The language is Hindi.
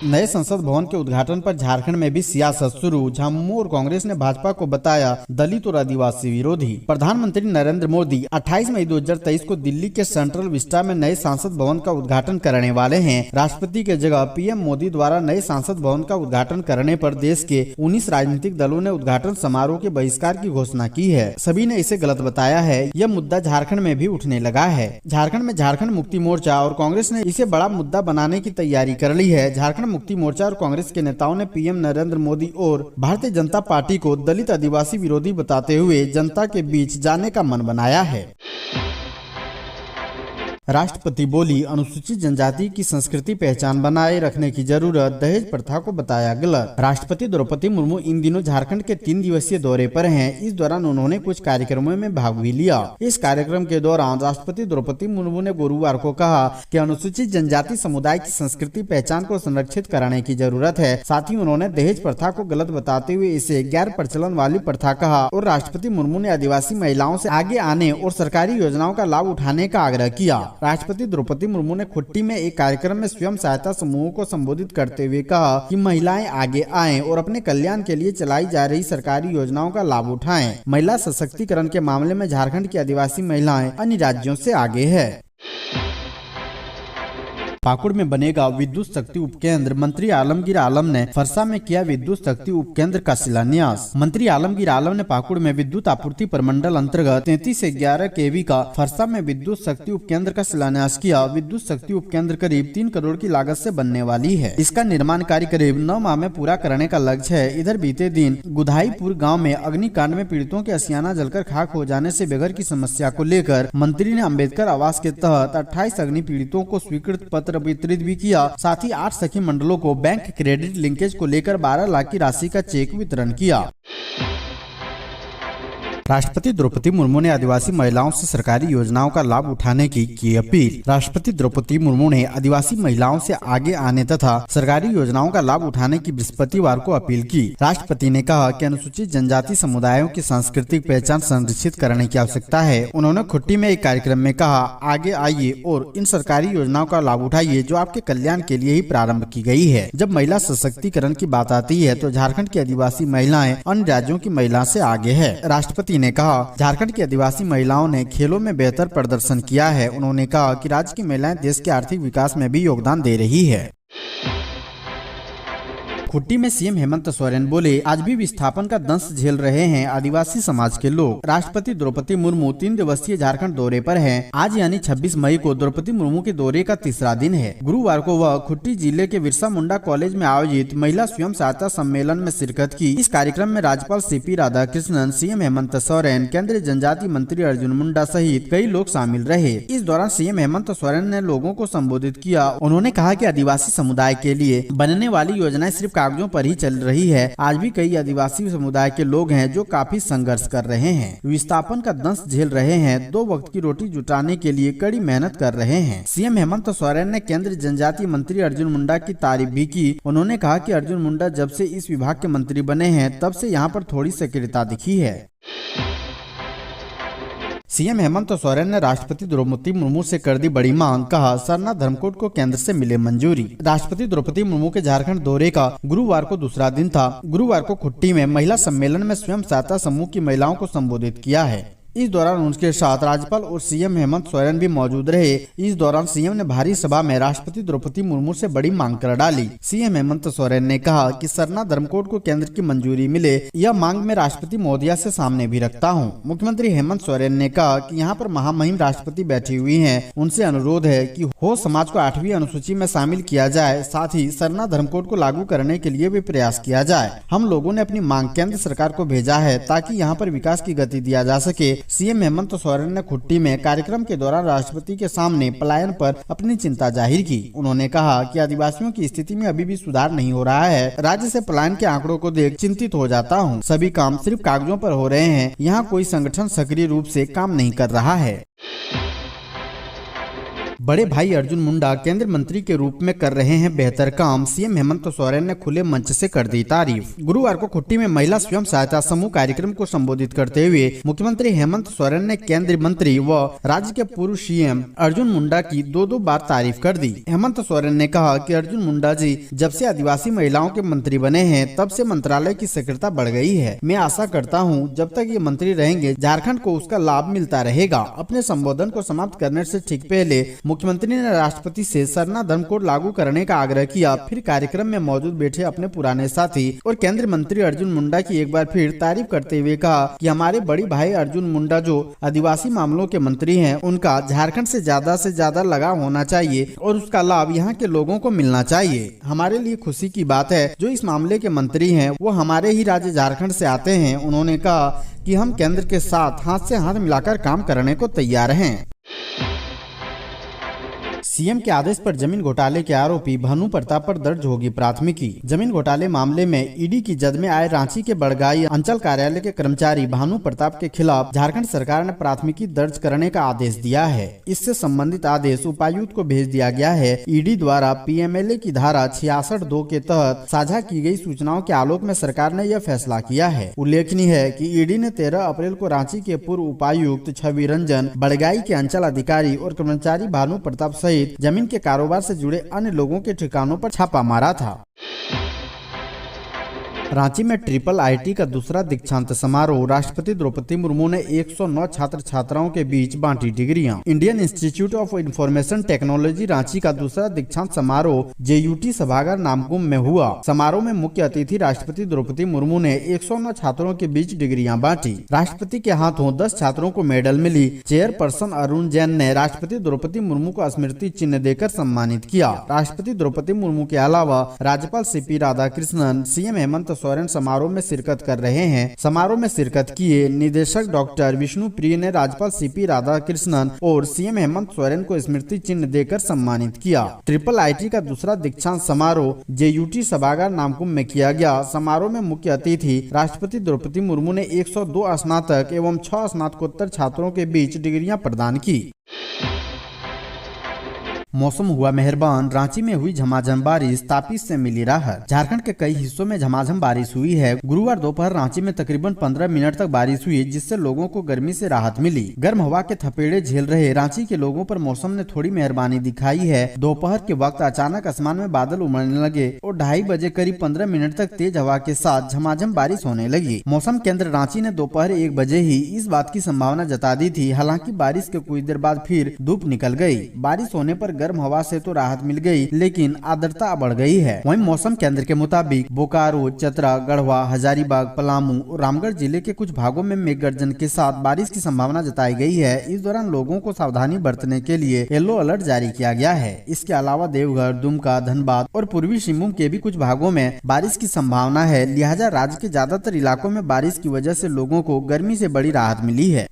नए संसद भवन के उद्घाटन पर झारखंड में भी सियासत शुरू। झामुमो और कांग्रेस ने भाजपा को बताया दलित और आदिवासी विरोधी। प्रधानमंत्री नरेंद्र मोदी 28 मई 2023 को दिल्ली के सेंट्रल विस्टा में नए संसद भवन का उद्घाटन करने वाले हैं। राष्ट्रपति के जगह पीएम मोदी द्वारा नए संसद भवन का उद्घाटन करने पर देश के 19 राजनीतिक दलों ने उद्घाटन समारोह के बहिष्कार की घोषणा की है। सभी ने इसे गलत बताया है। यह मुद्दा झारखंड में भी उठने लगा है। झारखंड में झारखंड मुक्ति मोर्चा और कांग्रेस ने इसे बड़ा मुद्दा बनाने की तैयारी कर ली है। झारखंड मुक्ति मोर्चा और कांग्रेस के नेताओं ने पीएम नरेंद्र मोदी और भारतीय जनता पार्टी को दलित आदिवासी विरोधी बताते हुए जनता के बीच जाने का मन बनाया है। राष्ट्रपति बोली अनुसूचित जनजाति की संस्कृति पहचान बनाए रखने की जरूरत, दहेज प्रथा को बताया गलत। राष्ट्रपति द्रौपदी मुर्मू इन दिनों झारखंड के 3 दिवसीय दौरे पर हैं। इस दौरान उन्होंने कुछ कार्यक्रमों में भाग भी लिया। इस कार्यक्रम के दौरान राष्ट्रपति द्रौपदी मुर्मू ने गुरुवार को कहा कि अनुसूचित जनजाति समुदाय की संस्कृति पहचान को संरक्षित कराने की जरूरत है। साथ ही उन्होंने दहेज प्रथा को गलत बताते हुए इसे गैर प्रचलन वाली प्रथा कहा और राष्ट्रपति मुर्मू ने आदिवासी महिलाओं से आगे आने और सरकारी योजनाओं का लाभ उठाने का आग्रह किया। राष्ट्रपति द्रौपदी मुर्मू ने खुट्टी में एक कार्यक्रम में स्वयं सहायता समूहों को संबोधित करते हुए कहा कि महिलाएं आगे आएं और अपने कल्याण के लिए चलाई जा रही सरकारी योजनाओं का लाभ उठाएं। महिला सशक्तिकरण के मामले में झारखंड की आदिवासी महिलाएं अन्य राज्यों से आगे है। पाकुड़ में बनेगा विद्युत शक्ति उपकेंद्र, मंत्री आलमगीर आलम ने फरसा में किया विद्युत शक्ति उपकेंद्र का शिलान्यास। मंत्री आलमगीर आलम ने पाकुड़ में विद्युत आपूर्ति प्रमंडल अंतर्गत 33 से 11 kV का फरसा में विद्युत शक्ति उपकेंद्र का शिलान्यास किया। विद्युत शक्ति उपकेंद्र करीब 3 करोड़ की लागत से बनने वाली है। इसका निर्माण कार्य करीब 9 माह में पूरा करने का लक्ष्य है। इधर बीते दिन गुधाईपुर गाँव में अग्निकांड में पीड़ितों के असियाना जलकर खाक हो जाने से बेघर की समस्या को लेकर मंत्री ने अम्बेडकर आवास के तहत 28 अग्नि पीड़ितों को स्वीकृत पत्र वितरित भी किया। साथ ही 8 सखी मंडलों को बैंक क्रेडिट लिंकेज को लेकर 12 लाख की राशि का चेक वितरण किया। राष्ट्रपति द्रौपदी मुर्मू ने आदिवासी महिलाओं से सरकारी योजनाओं का लाभ उठाने की अपील। राष्ट्रपति द्रौपदी मुर्मू ने आदिवासी महिलाओं से आगे आने तथा सरकारी योजनाओं का लाभ उठाने की बृहस्पतिवार को अपील की। राष्ट्रपति ने कहा कि अनुसूचित जनजाति समुदायों की सांस्कृतिक पहचान संरक्षित करने की आवश्यकता है। उन्होंने खुट्टी में एक कार्यक्रम में कहा, आगे आइए और इन सरकारी योजनाओं का लाभ उठाइए जो आपके कल्याण के लिए ही प्रारंभ की गई है। जब महिला सशक्तिकरण की बात आती है तो झारखंड की आदिवासी महिलाएं अन्य राज्यों की महिला से आगे है। राष्ट्रपति ने कहा, झारखंड की आदिवासी महिलाओं ने खेलों में बेहतर प्रदर्शन किया है। उन्होंने कहा कि राज्य की महिलाएं देश के आर्थिक विकास में भी योगदान दे रही है। खुट्टी में सीएम हेमंत सोरेन बोले, आज भी विस्थापन का दंश झेल रहे हैं आदिवासी समाज के लोग। राष्ट्रपति द्रौपदी मुर्मू 3 दिवसीय झारखंड दौरे पर हैं। आज यानी 26 मई को द्रौपदी मुर्मू के दौरे का तीसरा दिन है। गुरुवार को वह खुट्टी जिले के बिरसा मुंडा कॉलेज में आयोजित महिला स्वयं सहायता सम्मेलन में शिरकत की। इस कार्यक्रम में राज्यपाल सीपी राधाकृष्णन, सीएम हेमंत सोरेन, केंद्रीय जनजाति मंत्री अर्जुन मुंडा सहित कई लोग शामिल रहे। इस दौरान सीएम हेमंत सोरेन ने लोगों को संबोधित किया। उन्होंने कहा कि आदिवासी समुदाय के लिए बनने वाली योजनाएं सिर्फ कागजों पर ही चल रही है। आज भी कई आदिवासी समुदाय के लोग हैं जो काफी संघर्ष कर रहे हैं, विस्थापन का दंश झेल रहे हैं, 2 वक्त की रोटी जुटाने के लिए कड़ी मेहनत कर रहे हैं। सीएम हेमंत सोरेन ने केंद्रीय जनजातीय मंत्री अर्जुन मुंडा की तारीफ भी की। उन्होंने कहा कि अर्जुन मुंडा जब से इस विभाग के मंत्री बने हैं तब से यहाँ पर थोड़ी सक्रियता दिखी है। सीएम हेमंत सोरेन ने राष्ट्रपति द्रौपदी मुर्मू से कर दी बड़ी मांग, कहा सरना धर्मकोड को केंद्र से मिले मंजूरी। राष्ट्रपति द्रौपदी मुर्मू के झारखंड दौरे का गुरुवार को दूसरा दिन था। गुरुवार को खुट्टी में महिला सम्मेलन में स्वयं सहायता समूह की महिलाओं को संबोधित किया है। इस दौरान उनके साथ राज्यपाल और सीएम हेमंत सोरेन भी मौजूद रहे। इस दौरान सीएम ने भारी सभा में राष्ट्रपति द्रौपदी मुर्मू से बड़ी मांग कर डाली। सीएम हेमंत सोरेन ने कहा कि सरना धर्मकोड को केंद्र की मंजूरी मिले, यह मांग मैं राष्ट्रपति महोदया से सामने भी रखता हूँ। मुख्यमंत्री हेमंत सोरेन ने कहा कि यहाँ पर महामहिम राष्ट्रपति बैठी हुई हैं, उनसे अनुरोध है कि हो समाज को 8वीं अनुसूची में शामिल किया जाए। साथ ही सरना धर्मकोड को लागू करने के लिए भी प्रयास किया जाए। हम लोगों ने अपनी मांग केंद्र सरकार को भेजा है ताकि यहाँ पर विकास की गति दिया जा सके। सीएम हेमंत सोरेन ने खुट्टी में कार्यक्रम के दौरान राष्ट्रपति के सामने पलायन पर अपनी चिंता जाहिर की। उन्होंने कहा कि आदिवासियों की स्थिति में अभी भी सुधार नहीं हो रहा है। राज्य से पलायन के आंकड़ों को देख चिंतित हो जाता हूँ। सभी काम सिर्फ कागजों पर हो रहे हैं, यहाँ कोई संगठन सक्रिय रूप से काम नहीं कर रहा है। बड़े भाई अर्जुन मुंडा केंद्र मंत्री के रूप में कर रहे हैं बेहतर काम, सीएम हेमंत सोरेन ने खुले मंच से कर दी तारीफ। गुरुवार को खुट्टी में महिला स्वयं सहायता समूह कार्यक्रम को संबोधित करते हुए मुख्यमंत्री हेमंत सोरेन ने केंद्रीय मंत्री व राज्य के पूर्व सीएम अर्जुन मुंडा की दो बार तारीफ कर दी। हेमंत सोरेन ने कहा कि अर्जुन मुंडा जी जब से आदिवासी महिलाओं के मंत्री बने हैं तब से मंत्रालय की सक्रियता बढ़ गई है। मैं आशा करता हूं जब तक ये मंत्री रहेंगे झारखंड को उसका लाभ मिलता रहेगा। अपने संबोधन को समाप्त करने से ठीक पहले मुख्यमंत्री ने राष्ट्रपति से सरना धर्म कोड लागू करने का आग्रह किया। फिर कार्यक्रम में मौजूद बैठे अपने पुराने साथी और केंद्रीय मंत्री अर्जुन मुंडा की एक बार फिर तारीफ करते हुए कहा कि हमारे बड़ी भाई अर्जुन मुंडा जो आदिवासी मामलों के मंत्री हैं, उनका झारखंड से ज्यादा लगाव होना चाहिए और उसका लाभ यहाँ के लोगों को मिलना चाहिए। हमारे लिए खुशी की बात है जो इस मामले के मंत्री हैं वो हमारे ही राज्य झारखंड से आते हैं। उन्होंने कहा कि हम केंद्र के साथ हाथ से हाथ मिलाकर काम करने को तैयार हैं। सीएम के आदेश पर जमीन घोटाले के आरोपी भानु प्रताप पर दर्ज होगी प्राथमिकी। जमीन घोटाले मामले में ईडी की जद में आए रांची के बड़गाई अंचल कार्यालय के कर्मचारी भानु प्रताप के खिलाफ झारखंड सरकार ने प्राथमिकी दर्ज करने का आदेश दिया है। इससे संबंधित आदेश उपायुक्त को भेज दिया गया है। ईडी द्वारा पीएमएलए की धारा 66(2) के तहत साझा की गई सूचनाओं के आलोक में सरकार ने यह फैसला किया है। उल्लेखनीय है कि ईडी ने 13 अप्रैल को रांची के पूर्व उपायुक्त छवि रंजन, बड़गाई के अंचल अधिकारी और कर्मचारी भानु प्रताप सहित जमीन के कारोबार से जुड़े अन्य लोगों के ठिकानों पर छापा मारा था। रांची में ट्रिपल आईटी का दूसरा दीक्षांत समारोह। राष्ट्रपति द्रौपदी मुर्मू ने 109 छात्र छात्राओं के बीच बांटी डिग्रियां। Indian institute of information technology Ranchi का दूसरा दीक्षांत समारोह JUT सभागार नामकुम में हुआ। समारोह में मुख्य अतिथि राष्ट्रपति द्रौपदी मुर्मू ने 109 छात्रों के बीच डिग्रियां बांटी। राष्ट्रपति के हाथों 10 छात्रों को मेडल मिली। चेयरपर्सन अरुण जैन ने राष्ट्रपति द्रौपदी मुर्मू को स्मृति चिन्ह देकर सम्मानित किया। राष्ट्रपति द्रौपदी मुर्मू के अलावा राज्यपाल CP राधाकृष्णन, सीएम हेमंत सोरेन समारोह में शिरकत कर रहे हैं। समारोह में शिरकत किए निदेशक डॉक्टर विष्णु प्रिय ने राज्यपाल CP राधाकृष्णन और सीएम हेमंत सोरेन को स्मृति चिन्ह देकर सम्मानित किया। ट्रिपल आईटी का दूसरा दीक्षांत समारोह JUT सभागार नामकुम में किया गया। समारोह में मुख्य अतिथि राष्ट्रपति द्रौपदी मुर्मू ने 102 स्नातक एवं 6 स्नातकोत्तर छात्रों के बीच डिग्रियां प्रदान की। मौसम हुआ मेहरबान। रांची में हुई झमाझम बारिश, तापीस से मिली राहत। झारखंड के कई हिस्सों में झमाझम बारिश हुई है। गुरुवार दोपहर रांची में तकरीबन 15 मिनट तक बारिश हुई जिससे लोगों को गर्मी से राहत मिली। गर्म हवा के थपेड़े झेल रहे रांची के लोगों पर मौसम ने थोड़ी मेहरबानी दिखाई है। दोपहर के वक्त अचानक आसमान में बादल उमड़ने लगे और 2:30 बजे करीब 15 मिनट तक तेज हवा के साथ झमाझम बारिश होने लगी। मौसम केंद्र रांची ने दोपहर 1 बजे ही इस बात की संभावना जता दी थी। हालांकि बारिश के कुछ देर बाद फिर धूप निकल गई। बारिश होने पर गर्म हवा से तो राहत मिल गई लेकिन आर्द्रता बढ़ गई है। वहीं मौसम केंद्र के मुताबिक बोकारो, चतरा, गढ़वा, हजारीबाग, पलामू और रामगढ़ जिले के कुछ भागों में मेघ गर्जन के साथ बारिश की संभावना जताई गई है। इस दौरान लोगों को सावधानी बरतने के लिए येलो अलर्ट जारी किया गया है। इसके अलावा देवघर, दुमका, धनबाद और पूर्वी सिंहभूम के भी कुछ भागों में बारिश की संभावना है। लिहाजा राज्य के ज्यादातर इलाकों में बारिश की वजह से लोगों को गर्मी से बड़ी राहत मिली है।